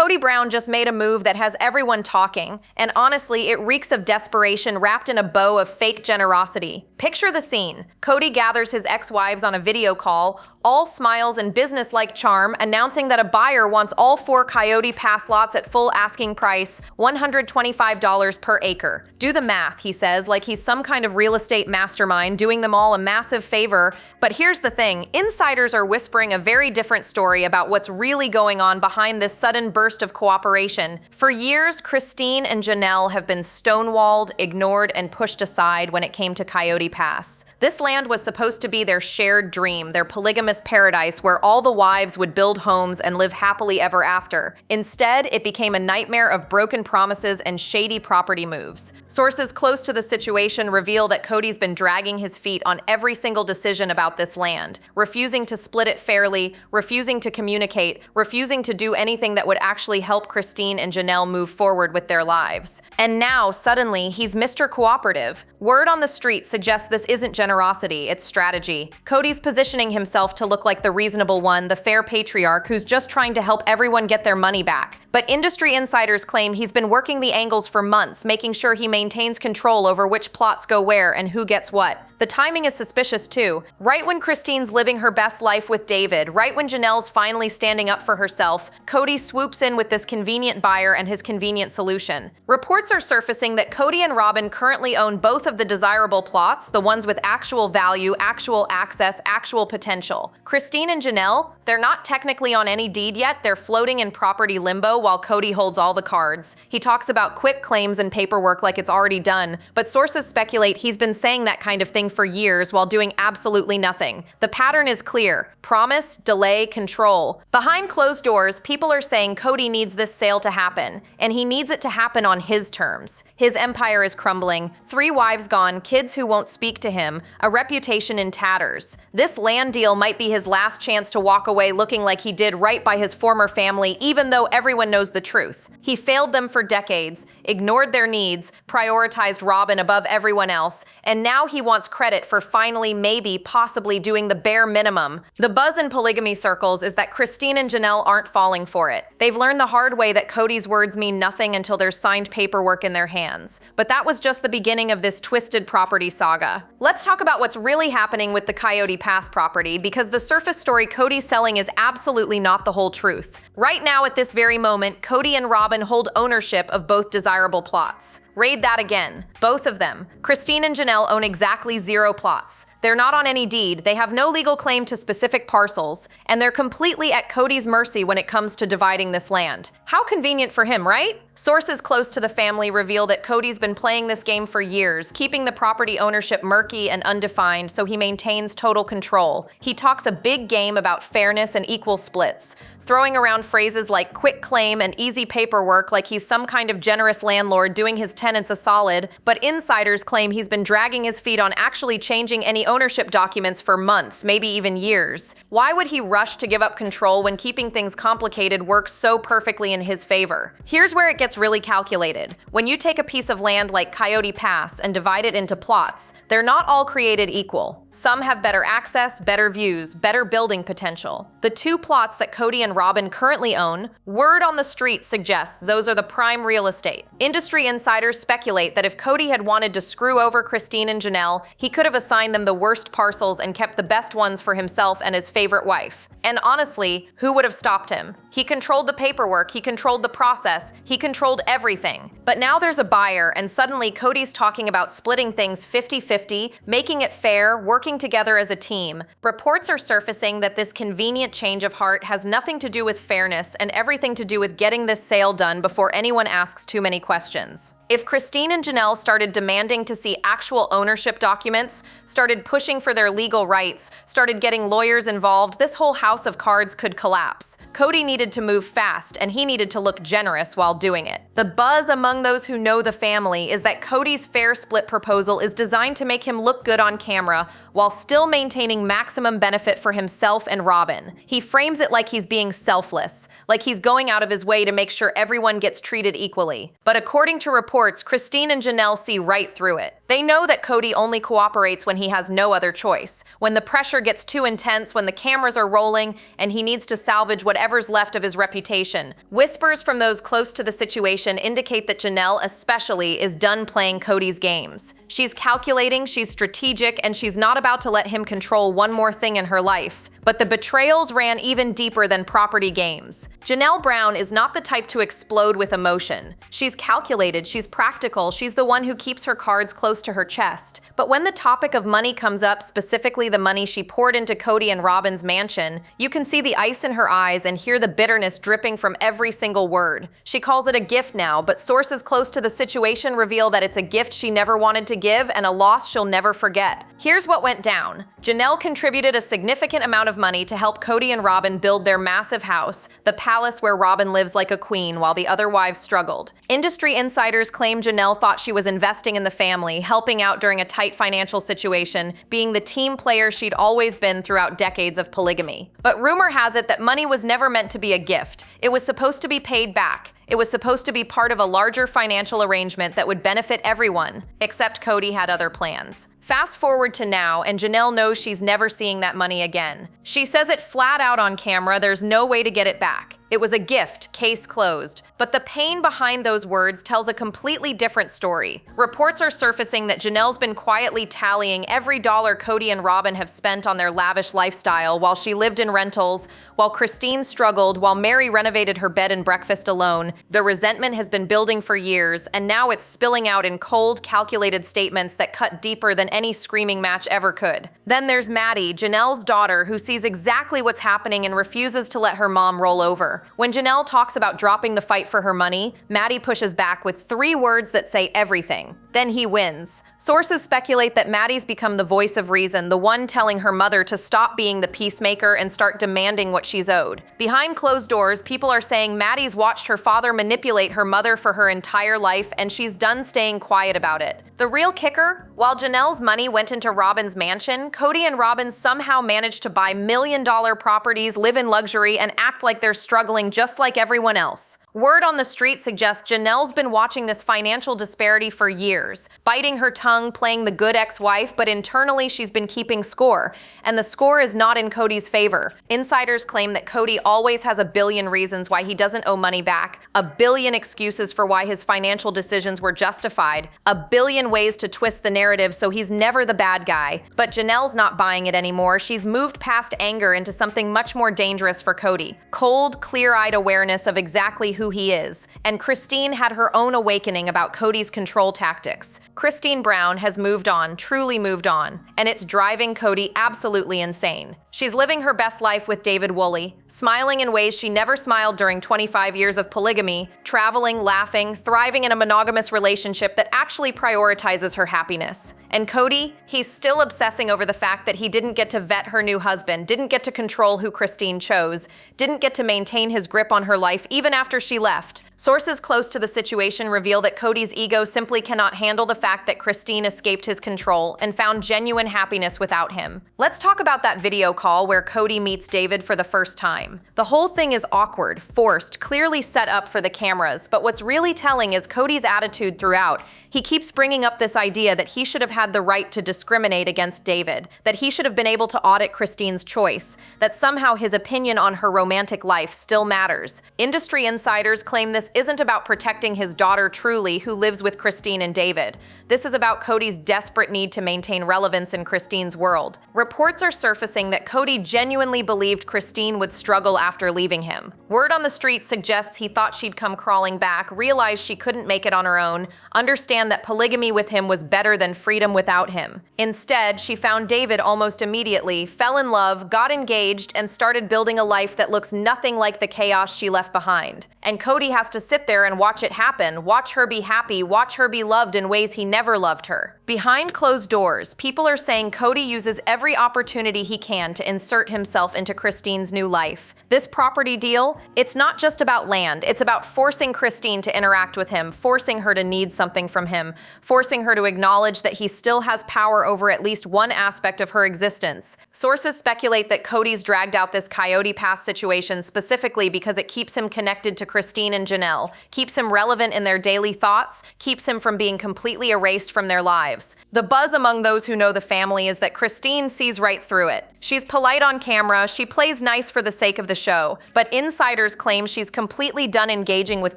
Kody Brown just made a move that has everyone talking, and honestly, it reeks of desperation wrapped in a bow of fake generosity. Picture the scene. Kody gathers his ex-wives on a video call, all smiles and business-like charm, announcing that a buyer wants all 4 Coyote Pass lots at full asking price, $125 per acre. Do the math, he says, like he's some kind of real estate mastermind doing them all a massive favor. But here's the thing, insiders are whispering a very different story about what's really going on behind this sudden burst of cooperation. For years, Christine and Janelle have been stonewalled, ignored, and pushed aside when it came to Coyote Pass. This land was supposed to be their shared dream, their polygamous paradise where all the wives would build homes and live happily ever after. Instead, it became a nightmare of broken promises and shady property moves. Sources close to the situation reveal that Kody's been dragging his feet on every single decision about this land, refusing to split it fairly, refusing to communicate, refusing to do anything that would actually help Christine and Janelle move forward with their lives. And now, suddenly, he's Mr. Cooperative. Word on the street suggests this isn't generosity, it's strategy. Kody's positioning himself to look like the reasonable one, the fair patriarch who's just trying to help everyone get their money back. But industry insiders claim he's been working the angles for months, making sure he maintains control over which plots go where and who gets what. The timing is suspicious too. Right when Christine's living her best life with David, right when Janelle's finally standing up for herself, Kody swoops in with this convenient buyer and his convenient solution. Reports are surfacing that Kody and Robyn currently own both of the desirable plots, the ones with actual value, actual access, actual potential. Christine and Janelle, they're not technically on any deed yet, they're floating in property limbo while Kody holds all the cards. He talks about quick claims and paperwork like it's already done, but sources speculate he's been saying that kind of thing for years while doing absolutely nothing. The pattern is clear: promise, delay, control. Behind closed doors, people are saying Kody needs this sale to happen, and he needs it to happen on his terms. His empire is crumbling, 3 wives gone, kids who won't speak to him, a reputation in tatters. This land deal might be his last chance to walk away looking like he did right by his former family, even though everyone knows the truth. He failed them for decades, ignored their needs, prioritized Robyn above everyone else, and now he wants credit for finally, maybe, possibly doing the bare minimum. The buzz in polygamy circles is that Christine and Janelle aren't falling for it. They've learned the hard way that Kody's words mean nothing until there's signed paperwork in their hands. But that was just the beginning of this twisted property saga. Let's talk about what's really happening with the Coyote Pass property, because the surface story Kody's selling is absolutely not the whole truth. Right now, at this very moment, Kody and Robyn hold ownership of both desirable plots. Read that again. Both of them. Christine and Janelle own exactly 0 plots. They're not on any deed, they have no legal claim to specific parcels, and they're completely at Kody's mercy when it comes to dividing this land. How convenient for him, right? Sources close to the family reveal that Kody's been playing this game for years, keeping the property ownership murky and undefined so he maintains total control. He talks a big game about fairness and equal splits, throwing around phrases like quick claim and easy paperwork like he's some kind of generous landlord doing his tenants a solid, but insiders claim he's been dragging his feet on actually changing any ownership documents for months, maybe even years. Why would he rush to give up control when keeping things complicated works so perfectly in his favor? Here's where it gets really calculated. When you take a piece of land like Coyote Pass and divide it into plots, they're not all created equal. Some have better access, better views, better building potential. The 2 plots that Kody and Robyn currently own, word on the street suggests those are the prime real estate. Industry insiders speculate that if Kody had wanted to screw over Christine and Janelle, he could have assigned them the worst parcels and kept the best ones for himself and his favorite wife. And honestly, who would have stopped him? He controlled the paperwork, he controlled the process, he controlled everything. But now there's a buyer, and suddenly Kody's talking about splitting things 50-50, making it fair, working together as a team. Reports are surfacing that this convenient change of heart has nothing to do with fairness and everything to do with getting this sale done before anyone asks too many questions. If Christine and Janelle started demanding to see actual ownership documents, started pushing for their legal rights, started getting lawyers involved, this whole house of cards could collapse. Kody needed to move fast, and he needed to look generous while doing doing it. The buzz among those who know the family is that Kody's fair split proposal is designed to make him look good on camera while still maintaining maximum benefit for himself and Robyn. He frames it like he's being selfless, like he's going out of his way to make sure everyone gets treated equally. But according to reports, Christine and Janelle see right through it. They know that Kody only cooperates when he has no other choice, when the pressure gets too intense, when the cameras are rolling, and he needs to salvage whatever's left of his reputation. Whispers from those close to the situation indicate that Janelle especially is done playing Kody's games. She's calculating, she's strategic, and she's not about to let him control one more thing in her life. But the betrayals ran even deeper than property games. Janelle Brown is not the type to explode with emotion. She's calculated, she's practical, she's the one who keeps her cards close to her chest. But when the topic of money comes up, specifically the money she poured into Kody and Robyn's mansion, you can see the ice in her eyes and hear the bitterness dripping from every single word. She calls it a gift now, but sources close to the situation reveal that it's a gift she never wanted to give and a loss she'll never forget. Here's what went down. Janelle contributed a significant amount of money to help Kody and Robyn build their massive house, the palace where Robyn lives like a queen while the other wives struggled. Industry insiders claim Janelle thought she was investing in the family, helping out during a tight financial situation, being the team player she'd always been throughout decades of polygamy. But rumor has it that money was never meant to be a gift. It was supposed to be paid back. It was supposed to be part of a larger financial arrangement that would benefit everyone, except Kody had other plans. Fast forward to now, and Janelle knows she's never seeing that money again. She says it flat out on camera, there's no way to get it back. It was a gift, case closed. But the pain behind those words tells a completely different story. Reports are surfacing that Janelle's been quietly tallying every dollar Kody and Robyn have spent on their lavish lifestyle while she lived in rentals, while Christine struggled, while Mary renovated her bed and breakfast alone. The resentment has been building for years, and now it's spilling out in cold, calculated statements that cut deeper than any screaming match ever could. Then there's Maddie, Janelle's daughter, who sees exactly what's happening and refuses to let her mom roll over. When Janelle talks about dropping the fight for her money, Maddie pushes back with 3 words that say everything. Then he wins. Sources speculate that Maddie's become the voice of reason, the one telling her mother to stop being the peacemaker and start demanding what she's owed. Behind closed doors, people are saying Maddie's watched her father manipulate her mother for her entire life, and she's done staying quiet about it. The real kicker? While Janelle's money went into Robyn's mansion, Kody and Robyn somehow managed to buy million-dollar properties, live in luxury, and act like they're struggling just like everyone else. Word on the street suggests Janelle's been watching this financial disparity for years, biting her tongue, playing the good ex-wife, but internally she's been keeping score, and the score is not in Kody's favor. Insiders claim that Kody always has a billion reasons why he doesn't owe money back, a billion excuses for why his financial decisions were justified, a billion ways to twist the narrative so he's never the bad guy. But Janelle's not buying it anymore. She's moved past anger into something much more dangerous for Kody. Cold, clear-eyed awareness of exactly who he is. And Christine had her own awakening about Kody's control tactics. Christine Brown has moved on, truly moved on, and it's driving Kody absolutely insane. She's living her best life with David Woolley, smiling in ways she never smiled during 25 years of polygamy, traveling, laughing, thriving in a monogamous relationship that actually prioritizes her happiness. And Kody, he's still obsessing over the fact that he didn't get to vet her new husband, didn't get to control who Christine chose, didn't get to maintain his grip on her life even after she left. Sources close to the situation reveal that Kody's ego simply cannot handle the fact that Christine escaped his control and found genuine happiness without him. Let's talk about that video call where Kody meets David for the first time. The whole thing is awkward, forced, clearly set up for the cameras, but what's really telling is Kody's attitude throughout. He keeps bringing up this idea that he should have had the right to discriminate against David, that he should have been able to audit Christine's choice, that somehow his opinion on her romantic life still matters. Industry insiders claim this isn't about protecting his daughter truly, who lives with Christine and David. This is about Kody's desperate need to maintain relevance in Christine's world. Reports are surfacing that Kody genuinely believed Christine would struggle after leaving him. Word on the street suggests he thought she'd come crawling back, realized she couldn't make it on her own, understand that polygamy with him was better than freedom without him. Instead, she found David almost immediately, fell in love, got engaged, and started building a life that looks nothing like the chaos she left behind. And Kody has to sit there and watch it happen, watch her be happy, watch her be loved in ways he never loved her. Behind closed doors, people are saying Kody uses every opportunity he can to insert himself into Christine's new life. This property deal, it's not just about land, it's about forcing Christine to interact with him, forcing her to need something from him, forcing her to acknowledge that he still has power over at least one aspect of her existence. Sources speculate that Kody's dragged out this Coyote Pass situation specifically because it keeps him connected to Christine and Janelle, keeps him relevant in their daily thoughts, keeps him from being completely erased from their lives. The buzz among those who know the family is that Christine sees right through it. She's polite on camera, she plays nice for the sake of the show, but insiders claim she's completely done engaging with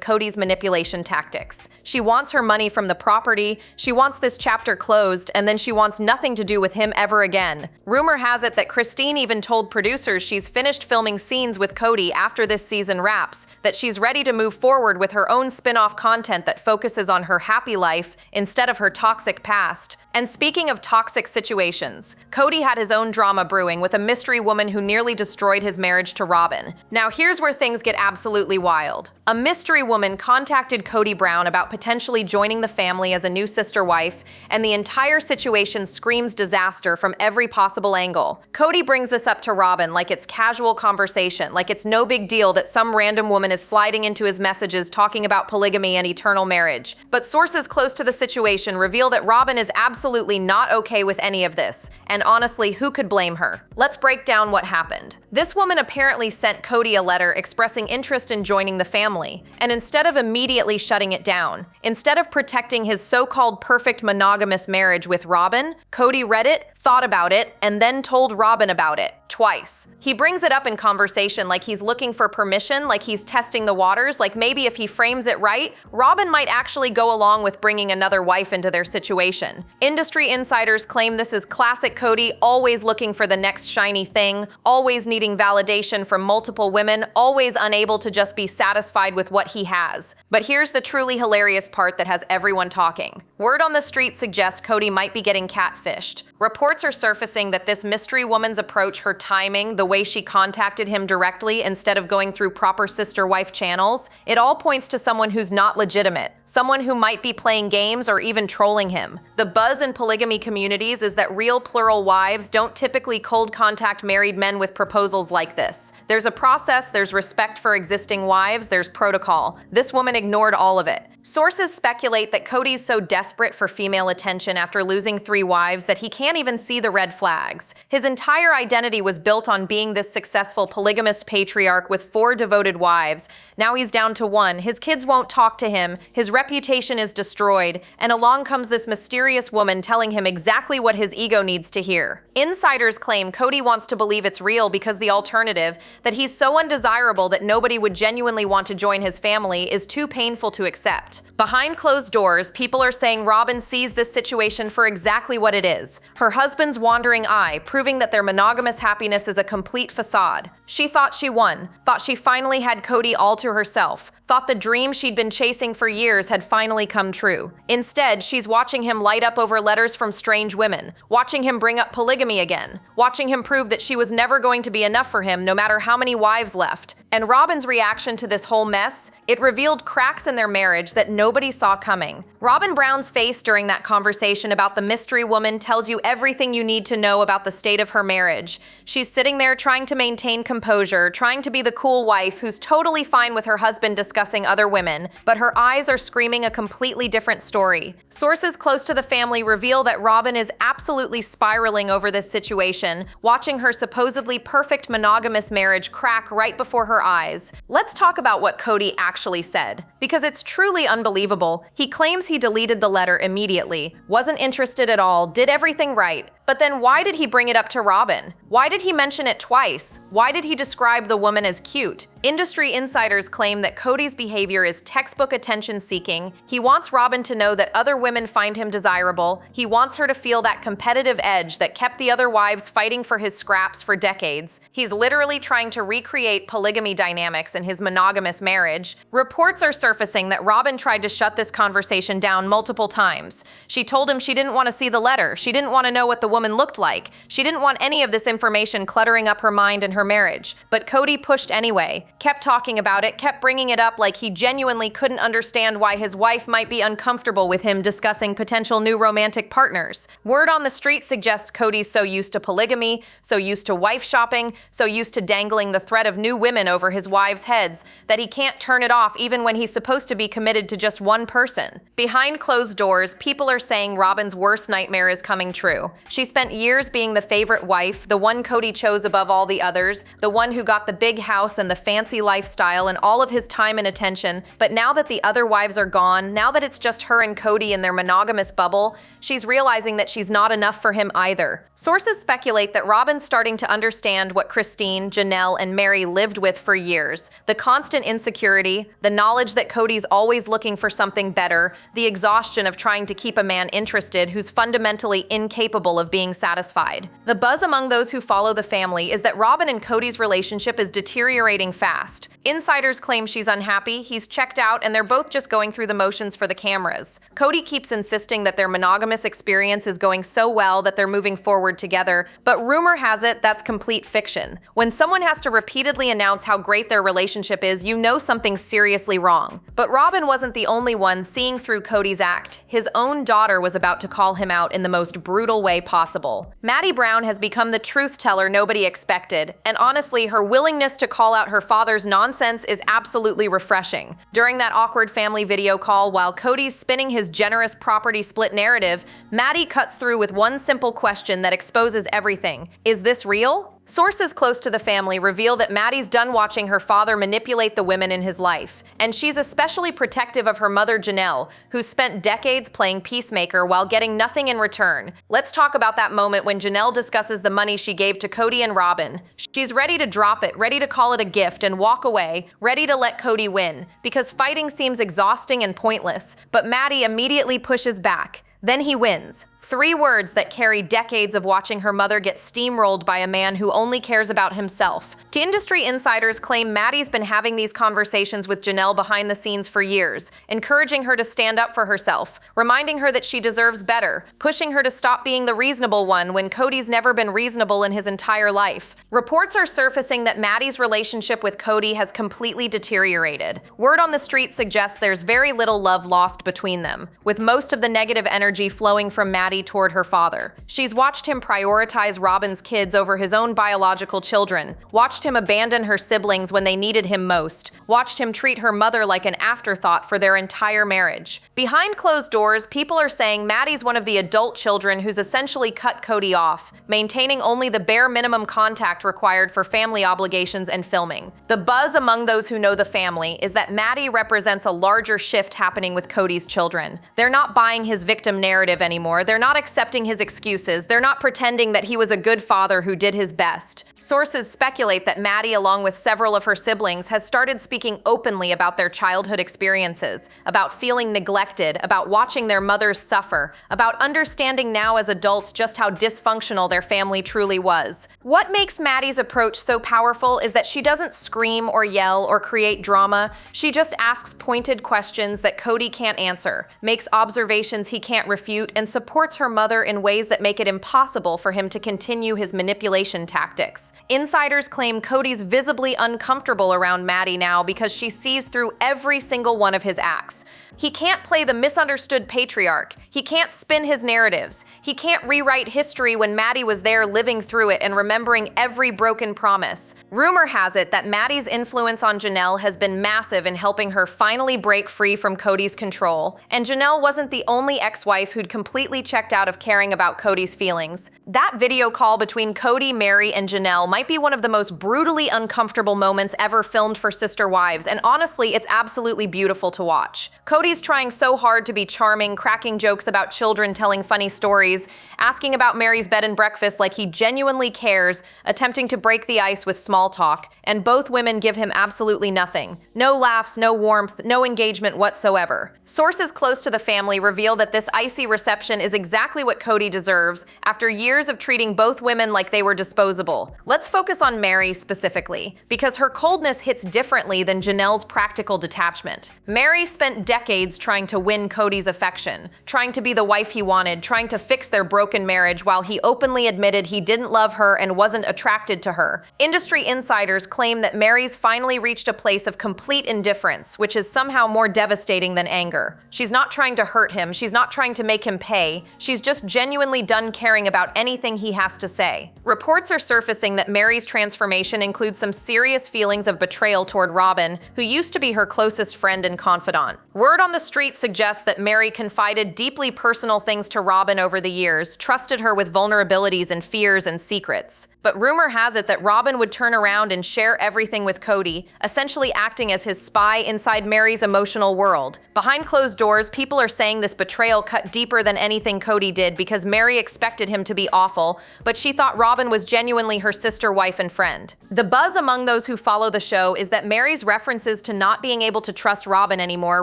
Kody's manipulation tactics. She wants her money from the property, she wants this chapter closed, and then she wants nothing to do with him ever again. Rumor has it that Christine even told producers she's finished filming scenes with Kody after this season wraps, that she's ready to move forward with her own spin-off content that focuses on her happy life instead of her toxic past. And speaking of toxic situations, Kody had his own drama brewing with a mystery woman who nearly destroyed his marriage to Robin. Now here's where things get absolutely wild. A mystery woman contacted Kody Brown about potentially joining the family as a new sister wife, and the entire situation screams disaster from every possible angle. Kody brings this up to Robin like it's casual conversation, like it's no big deal that some random woman is sliding into his messages talking about polygamy and eternal marriage. But sources close to the situation reveal that Robin is absolutely not okay with any of this, and honestly, who could blame her? Let's break down what happened. This woman apparently sent Kody a letter expressing interest in joining the family, and instead of immediately shutting it down, instead of protecting his so-called perfect monogamous marriage with Robin, Kody read it, thought about it, and then told Robin about it. Twice. He brings it up in conversation like he's looking for permission, like he's testing the waters, like maybe if he frames it right, Robin might actually go along with bringing another wife into their situation. Industry insiders claim this is classic Kody, always looking for the next shiny thing, always needing validation from multiple women, always unable to just be satisfied with what he has. But here's the truly hilarious part that has everyone talking. Word on the street suggests Kody might be getting catfished. Reports are surfacing that this mystery woman's approach, her timing, the way she contacted him directly instead of going through proper sister-wife channels, it all points to someone who's not legitimate, someone who might be playing games or even trolling him. The buzz in polygamy communities is that real plural wives don't typically cold contact married men with proposals like this. There's a process, there's respect for existing wives, there's protocol. This woman ignored all of it. Sources speculate that Kody's so desperate for female attention after losing 3 wives that he can't even see the red flags. His entire identity was built on being this successful polygamist patriarch with 4 devoted wives. Now he's down to 1. His kids won't talk to him, his reputation is destroyed, and along comes this mysterious woman telling him exactly what his ego needs to hear. Insiders claim Kody wants to believe it's real because the alternative, that he's so undesirable that nobody would genuinely want to join his family, is too painful to accept. Behind closed doors, people are saying Robin sees this situation for exactly what it is. Her husband's wandering eye, proving that their monogamous happiness is a complete facade. She thought she won, thought she finally had Kody all to herself, thought the dream she'd been chasing for years had finally come true. Instead, she's watching him light up over letters from strange women, watching him bring up polygamy again, watching him prove that she was never going to be enough for him no matter how many wives left. And Robin's reaction to this whole mess, it revealed cracks in their marriage that nobody saw coming. Robin Brown's face during that conversation about the mystery woman tells you everything you need to know about the state of her marriage. She's sitting there trying to maintain composure, trying to be the cool wife who's totally fine with her husband discussing other women, but her eyes are screaming a completely different story. Sources close to the family reveal that Robin is absolutely spiraling over this situation, watching her supposedly perfect monogamous marriage crack right before her eyes. Let's talk about what Kody actually said, because it's truly unbelievable. He claims he deleted the letter immediately, wasn't interested at all, did everything right. But then why did he bring it up to Robin? Why did he mention it twice? Why did he describe the woman as cute? Industry insiders claim that Kody's behavior is textbook attention-seeking. He wants Robin to know that other women find him desirable. He wants her to feel that competitive edge that kept the other wives fighting for his scraps for decades. He's literally trying to recreate polygamy dynamics in his monogamous marriage. Reports are surfacing that Robin tried to shut this conversation down multiple times. She told him she didn't want to see the letter. She didn't want to know what the woman looked like. She didn't want any of this information cluttering up her mind and her marriage. marriage. But Kody pushed anyway, kept talking about it, kept bringing it up like he genuinely couldn't understand why his wife might be uncomfortable with him discussing potential new romantic partners. Word on the street suggests Kody's so used to polygamy, so used to wife shopping, so used to dangling the threat of new women over his wives' heads that he can't turn it off even when he's supposed to be committed to just one person. Behind closed doors, people are saying Robyn's worst nightmare is coming true. She spent years being the favorite wife, the one Kody chose above all the others, the one who got the big house and the fancy lifestyle and all of his time and attention. But now that the other wives are gone, now that it's just her and Kody in their monogamous bubble, she's realizing that she's not enough for him either. Sources speculate that Robyn's starting to understand what Christine, Janelle, and Meri lived with for years. The constant insecurity, the knowledge that Kody's always looking for something better, the exhaustion of trying to keep a man interested who's fundamentally incapable of being satisfied. The buzz among those who follow the family is that Robyn and Kody's relationship is deteriorating fast. Insiders claim she's unhappy, he's checked out, and they're both just going through the motions for the cameras. Kody keeps insisting that their monogamous experience is going so well that they're moving forward together, but rumor has it that's complete fiction. When someone has to repeatedly announce how great their relationship is, you know something's seriously wrong. But Robyn wasn't the only one seeing through Kody's act. His own daughter was about to call him out in the most brutal way possible. Kody Brown has become the truth teller nobody expected, and honestly, her willingness to call out her father's nonsense is absolutely refreshing. During that awkward family video call, while Kody's spinning his generous property split narrative, Kody cuts through with one simple question that exposes everything. Is this real? Sources close to the family reveal that Kody's done watching her father manipulate the women in his life, and she's especially protective of her mother Janelle, who's spent decades playing peacemaker while getting nothing in return. Let's talk about that moment when Janelle discusses the money she gave to Kody and Robyn. She's ready to drop it, ready to call it a gift and walk away, ready to let Kody win, because fighting seems exhausting and pointless, but Kody immediately pushes back. Then he wins. 3 words that carry decades of watching her mother get steamrolled by a man who only cares about himself. Industry insiders claim Kody's been having these conversations with Janelle behind the scenes for years, encouraging her to stand up for herself, reminding her that she deserves better, pushing her to stop being the reasonable one when Kody's never been reasonable in his entire life. Reports are surfacing that Kody's relationship with Kody has completely deteriorated. Word on the street suggests there's very little love lost between them, with most of the negative energy flowing from Kody toward her father. She's watched him prioritize Robyn's kids over his own biological children, watched him abandon her siblings when they needed him most, watched him treat her mother like an afterthought for their entire marriage. Behind closed doors, people are saying Kody's one of the adult children who's essentially cut Kody off, maintaining only the bare minimum contact required for family obligations and filming. The buzz among those who know the family is that Kody represents a larger shift happening with Kody's children. They're not buying his victim narrative anymore, they're not accepting his excuses, they're not pretending that he was a good father who did his best. Sources speculate that Kody, along with several of her siblings, has started speaking openly about their childhood experiences, about feeling neglected, about watching their mothers suffer, about understanding now as adults just how dysfunctional their family truly was. What makes Kody's approach so powerful is that she doesn't scream or yell or create drama, she just asks pointed questions that Kody can't answer, makes observations he can't refute, and supports her mother in ways that make it impossible for him to continue his manipulation tactics. Insiders claim Kody's visibly uncomfortable around Kody now because she sees through every single one of his acts. He can't play the misunderstood patriarch. He can't spin his narratives. He can't rewrite history when Kody was there living through it and remembering every broken promise. Rumor has it that Kody's influence on Janelle has been massive in helping her finally break free from Kody's control. And Janelle wasn't the only ex-wife who'd completely checked out of caring about Kody's feelings. That video call between Kody, Meri, and Janelle might be one of the most brutally uncomfortable moments ever filmed for Sister Wives, and honestly, it's absolutely beautiful to watch. Kody's trying so hard to be charming, cracking jokes about children telling funny stories, asking about Meri's bed and breakfast like he genuinely cares, attempting to break the ice with small talk, and both women give him absolutely nothing. No laughs, no warmth, no engagement whatsoever. Sources close to the family reveal that this icy reception is exactly what Kody deserves after years of treating both women like they were disposable, Let's focus on Mary specifically, because her coldness hits differently than Janelle's practical detachment. Mary spent decades trying to win Kody's affection, trying to be the wife he wanted, trying to fix their broken marriage while he openly admitted he didn't love her and wasn't attracted to her. Industry insiders claim that Mary's finally reached a place of complete indifference, which is somehow more devastating than anger. She's not trying to hurt him, she's not trying to make him pay, she's just genuinely done caring about anything he has to say. Reports are surfacing that Mary's transformation includes some serious feelings of betrayal toward Robin, who used to be her closest friend and confidant. Word on the street suggests that Mary confided deeply personal things to Robin over the years, trusted her with vulnerabilities and fears and secrets. But rumor has it that Robin would turn around and share everything with Kody, essentially acting as his spy inside Mary's emotional world. Behind closed doors, people are saying this betrayal cut deeper than anything Kody did because Mary expected him to be awful, but she thought Robin was genuinely her sister, wife, and friend. The buzz among those who follow the show is that Mary's references to not being able to trust Robin anymore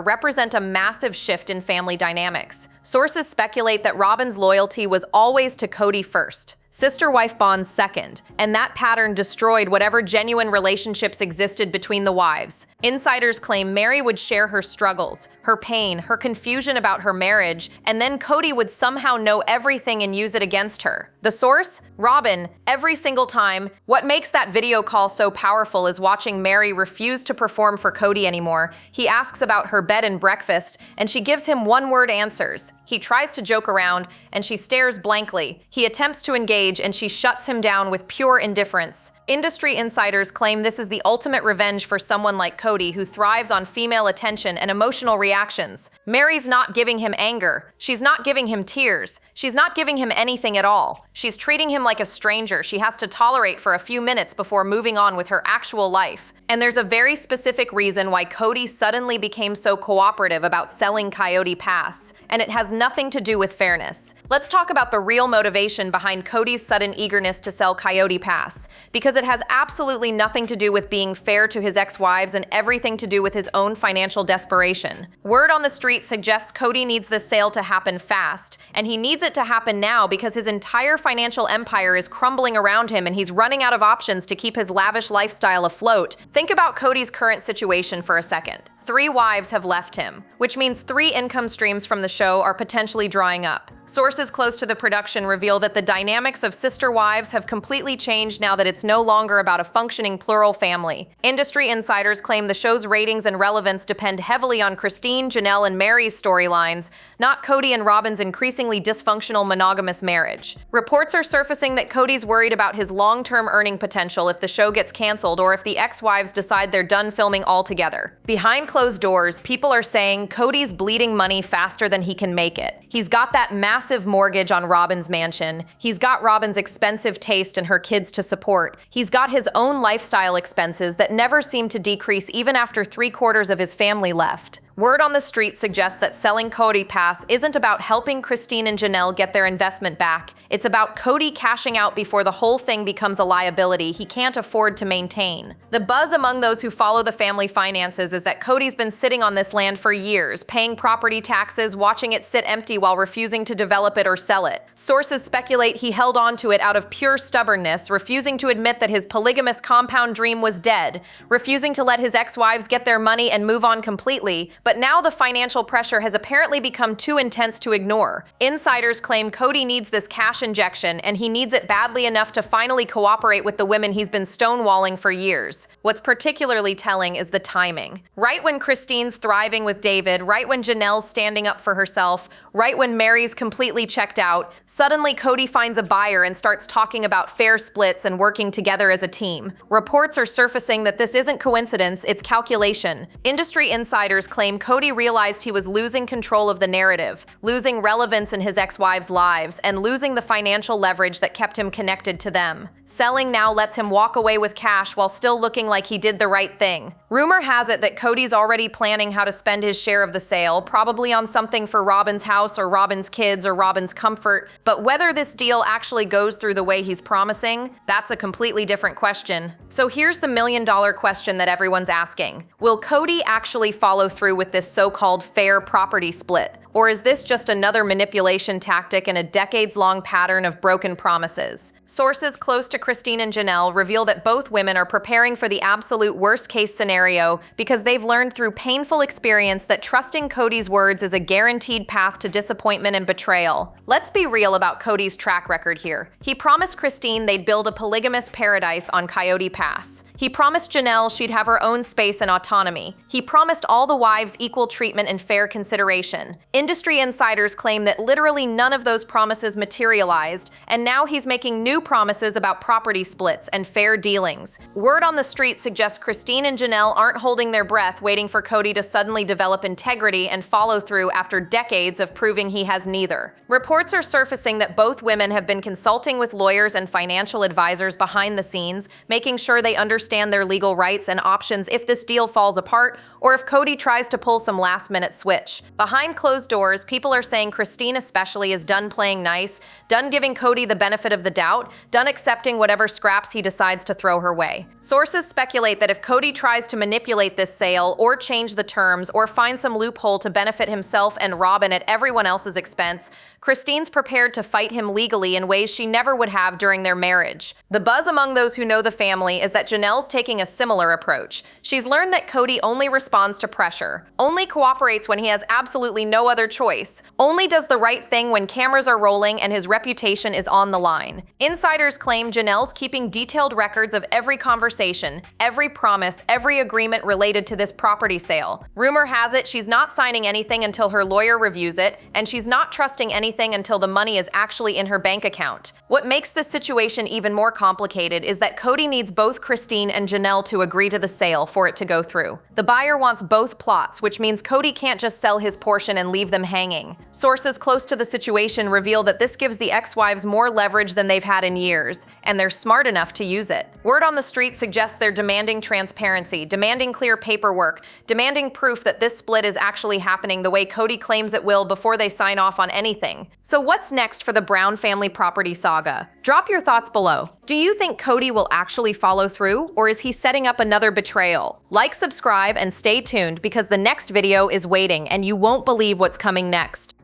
represent a massive shift in family dynamics. Sources speculate that Robin's loyalty was always to Kody first, sister-wife bonds second, and that pattern destroyed whatever genuine relationships existed between the wives. Insiders claim Mary would share her struggles, her pain, her confusion about her marriage, and then Kody would somehow know everything and use it against her. The source? Robin, every single time. What makes that video call so powerful is watching Mary refuse to perform for Kody anymore. He asks about her bed and breakfast, and she gives him one-word answers. He tries to joke around, and she stares blankly. He attempts to engage, and she shuts him down with pure indifference. Industry insiders claim this is the ultimate revenge for someone like Kody, who thrives on female attention and emotional reactions. Mary's not giving him anger. She's not giving him tears. She's not giving him anything at all. She's treating him like a stranger she has to tolerate for a few minutes before moving on with her actual life. And there's a very specific reason why Kody suddenly became so cooperative about selling Coyote Pass, and it has nothing to do with fairness. Let's talk about the real motivation behind Kody's sudden eagerness to sell Coyote Pass, because it has absolutely nothing to do with being fair to his ex-wives and everything to do with his own financial desperation. Word on the street suggests Kody needs this sale to happen fast, and he needs it to happen now because his entire financial empire is crumbling around him and he's running out of options to keep his lavish lifestyle afloat. Think about Kody's current situation for a second. 3 wives have left him, which means 3 income streams from the show are potentially drying up. Sources close to the production reveal that the dynamics of sister wives have completely changed now that it's no longer about a functioning plural family. Industry insiders claim the show's ratings and relevance depend heavily on Christine, Janelle, and Mary's storylines, not Kody and Robin's increasingly dysfunctional monogamous marriage. Reports are surfacing that Kody's worried about his long-term earning potential if the show gets canceled or if the ex-wives decide they're done filming altogether. Behind closed doors, people are saying Kody's bleeding money faster than he can make it. He's got that massive mortgage on Robin's mansion. He's got Robin's expensive taste and her kids to support. He's got his own lifestyle expenses that never seem to decrease even after 3/4 of his family left. Word on the street suggests that selling Coyote Pass isn't about helping Christine and Janelle get their investment back. It's about Kody cashing out before the whole thing becomes a liability he can't afford to maintain. The buzz among those who follow the family finances is that Kody's been sitting on this land for years, paying property taxes, watching it sit empty while refusing to develop it or sell it. Sources speculate he held on to it out of pure stubbornness, refusing to admit that his polygamous compound dream was dead, refusing to let his ex-wives get their money and move on completely. But now the financial pressure has apparently become too intense to ignore. Insiders claim Kody needs this cash injection, and he needs it badly enough to finally cooperate with the women he's been stonewalling for years. What's particularly telling is the timing. Right when Christine's thriving with David, right when Janelle's standing up for herself, right when Mary's completely checked out, suddenly Kody finds a buyer and starts talking about fair splits and working together as a team. Reports are surfacing that this isn't coincidence, it's calculation. Industry insiders claim Kody realized he was losing control of the narrative, losing relevance in his ex-wives' lives, and losing the financial leverage that kept him connected to them. Selling now lets him walk away with cash while still looking like he did the right thing. Rumor has it that Kody's already planning how to spend his share of the sale, probably on something for Robin's house or Robin's kids or Robin's comfort, but whether this deal actually goes through the way he's promising, that's a completely different question. So here's the million-dollar question that everyone's asking. Will Kody actually follow through with this so-called fair property split? Or is this just another manipulation tactic in a decades-long pattern of broken promises? Sources close to Christine and Janelle reveal that both women are preparing for the absolute worst-case scenario because they've learned through painful experience that trusting Kody's words is a guaranteed path to disappointment and betrayal. Let's be real about Kody's track record here. He promised Christine they'd build a polygamous paradise on Coyote Pass. He promised Janelle she'd have her own space and autonomy. He promised all the wives equal treatment and fair consideration. Industry insiders claim that literally none of those promises materialized, and now he's making new promises about property splits and fair dealings. Word on the street suggests Christine and Janelle aren't holding their breath waiting for Kody to suddenly develop integrity and follow through after decades of proving he has neither. Reports are surfacing that both women have been consulting with lawyers and financial advisors behind the scenes, making sure they understand their legal rights and options if this deal falls apart or if Kody tries to pull some last-minute switch. Behind closed doors, people are saying Christine especially is done playing nice, done giving Kody the benefit of the doubt, done accepting whatever scraps he decides to throw her way. Sources speculate that if Kody tries to manipulate this sale or change the terms or find some loophole to benefit himself and Robyn at everyone else's expense, Christine's prepared to fight him legally in ways she never would have during their marriage. The buzz among those who know the family is that Janelle's taking a similar approach. She's learned that Kody only responds to pressure, only cooperates when he has absolutely no other choice, only does the right thing when cameras are rolling and his reputation is on the line. Insiders claim Janelle's keeping detailed records of every conversation, every promise, every agreement related to this property sale. Rumor has it she's not signing anything until her lawyer reviews it, and she's not trusting anything until the money is actually in her bank account. What makes this situation even more complicated is that Kody needs both Christine and Janelle to agree to the sale for it to go through. The buyer wants both plots, which means Kody can't just sell his portion and leave them hanging. Sources close to the situation reveal that this gives the ex-wives more leverage than they've had in years, and they're smart enough to use it. Word on the street suggests they're demanding transparency, demanding clear paperwork, demanding proof that this split is actually happening the way Kody claims it will before they sign off on anything. So what's next for the Brown family property saga? Drop your thoughts below. Do you think Kody will actually follow through, or is he setting up another betrayal? Like, subscribe, and stay tuned because the next video is waiting and you won't believe what's coming next.